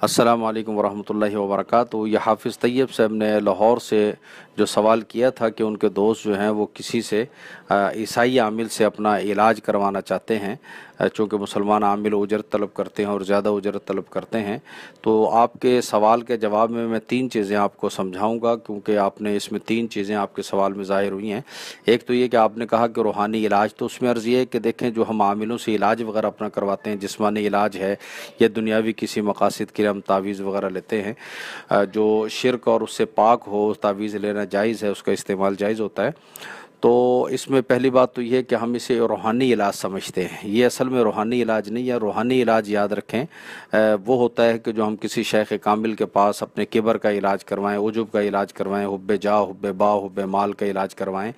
अस्सलामु अलैकुम वरहमतुल्लाहि वबरकातुहू। ये हाफ़िज़ तैयब साहब ने लाहौर से जो सवाल किया था कि उनके दोस्त जो हैं वो किसी से ईसाई आमिल से अपना इलाज करवाना चाहते हैं, चूँकि मुसलमान आमिल उजरत तलब करते हैं और ज़्यादा उजरत तलब करते हैं। तो आपके सवाल के जवाब में मैं तीन चीज़ें आपको समझाऊंगा, क्योंकि आपने इसमें तीन चीज़ें आपके सवाल में ज़ाहिर हुई हैं। एक तो ये कि आपने कहा कि रूहानी इलाज, तो उसमें अर्ज़ ये है कि देखें जो हम आमिलों से इलाज वगैरह अपना करवाते हैं, जिस्मानी इलाज है या दुनियावी किसी मकासद के लिए हम तावीज़ वगैरह लेते हैं, जो शिरक और उससे पाक हो, तावीज़ लेना जायज़ है, उसका इस्तेमाल जायज़ होता है। तो इसमें पहली बात तो ये है कि हम इसे रूहानी इलाज समझते हैं। ये असल में रूहानी इलाज नहीं है। रूहानी इलाज याद रखें वो होता है कि जो हम किसी शेख कामिल के पास अपने किबर का इलाज करवाएं, उजुब का इलाज करवाएं, हुब्बे जा, हुब्बे बा, हुब्बे माल का इलाज करवाएं।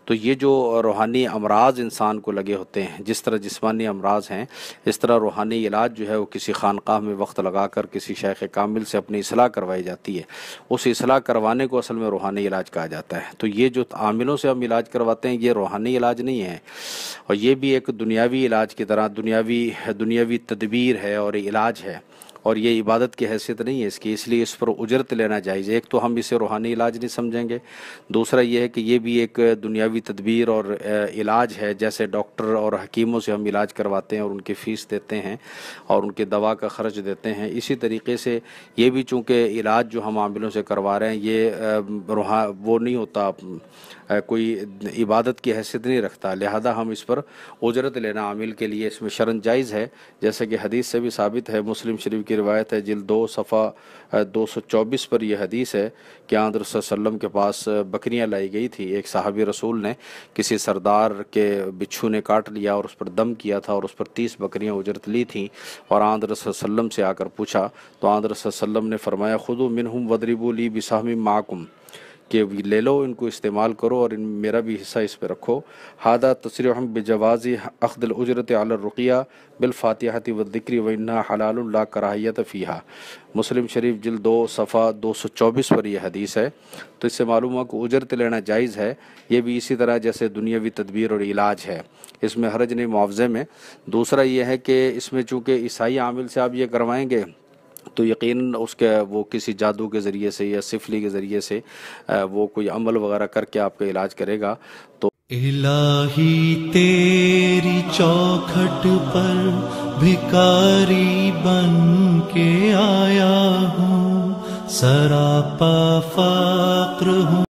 तो ये जो रूहानी अमराज इंसान को लगे होते हैं, जिस तरह जिस्मानी अमराज हैं, इस तरह रूहानी इलाज जो है वो किसी खानकाह में वक्त लगा कर किसी शेख कामिल से अपनी इसलाह करवाई जाती है। उस इसलाह करवाने को असल में रूहानी इलाज कहा जाता है। तो ये जो आमिलों से हम इलाज करवाते हैं ये रूहानी इलाज नहीं है, और ये भी एक दुनियावी इलाज की तरह दुनियावी तदबीर है और इलाज है, और ये इबादत की हैसियत नहीं है इसकी, इसलिए इस पर उजरत लेना जायज़ है। एक तो हम इसे रूहानी इलाज नहीं समझेंगे। दूसरा ये है कि ये भी एक दुनियावी तदबीर और इलाज है। जैसे डॉक्टर और हकीमों से हम इलाज करवाते हैं और उनकी फ़ीस देते हैं और उनकी दवा का ख़र्च देते हैं, इसी तरीके से ये भी चूँकि इलाज जो हम आमिलों से करवा रहे हैं ये वो नहीं होता, कोई इबादत की हैसियत नहीं रखता, लिहाजा हम इस पर उजरत लेना आमिल के लिए इसमें शरन जायज़ है। जैसे कि हदीस से भी साबित है, मुस्लिम शरीफ की रिवायत है, जिल्द 2 सफ़ा 224 पर यह हदीस है कि आन रसूल सल्लम के पास बकरियां लाई गई थी। एक साहबी रसूल ने किसी सरदार के बिच्छू ने काट लिया और उस पर दम किया था और उस पर 30 बकरियां उजरत ली थीं, और आन रसूल सल्लम से आकर पूछा तो आन रसूल सल्लम ने फरमाया खुदू मिनहुम वदरिबू ली बिसाहमी माकुम, कि ले लो, इनको इस्तेमाल करो और मेरा भी हिस्सा इस पर रखो। हादा तसरीहुम बिजवाज़ी अख़्दिल उजरत अला रुक़िया बिल फ़ातिहति व ज़िक्री व इन्ना हलालुन ला कराहियत फ़ीहा। मुस्लिम शरीफ जिल्द 2 सफ़ा 224 पर यह हदीस है। तो इससे मालूम हुआ कि उजरत लेना जायज़ है। ये भी इसी तरह जैसे दुनियावी तदबीर और इलाज है, इसमें हरज नहीं मुआवज़े में। दूसरा ये है कि इसमें चूँकि ईसाई आमिल से आप ये करवाएंगे तो यकीन उसके वो किसी जादू के ज़रिए से या सिफली के ज़रिए से वो कोई अमल वगैरह करके आपका इलाज करेगा। तो इलाही तेरी चौखट पर भिखारी बन के आया हूँ, सरापा फ़क्र हूँ।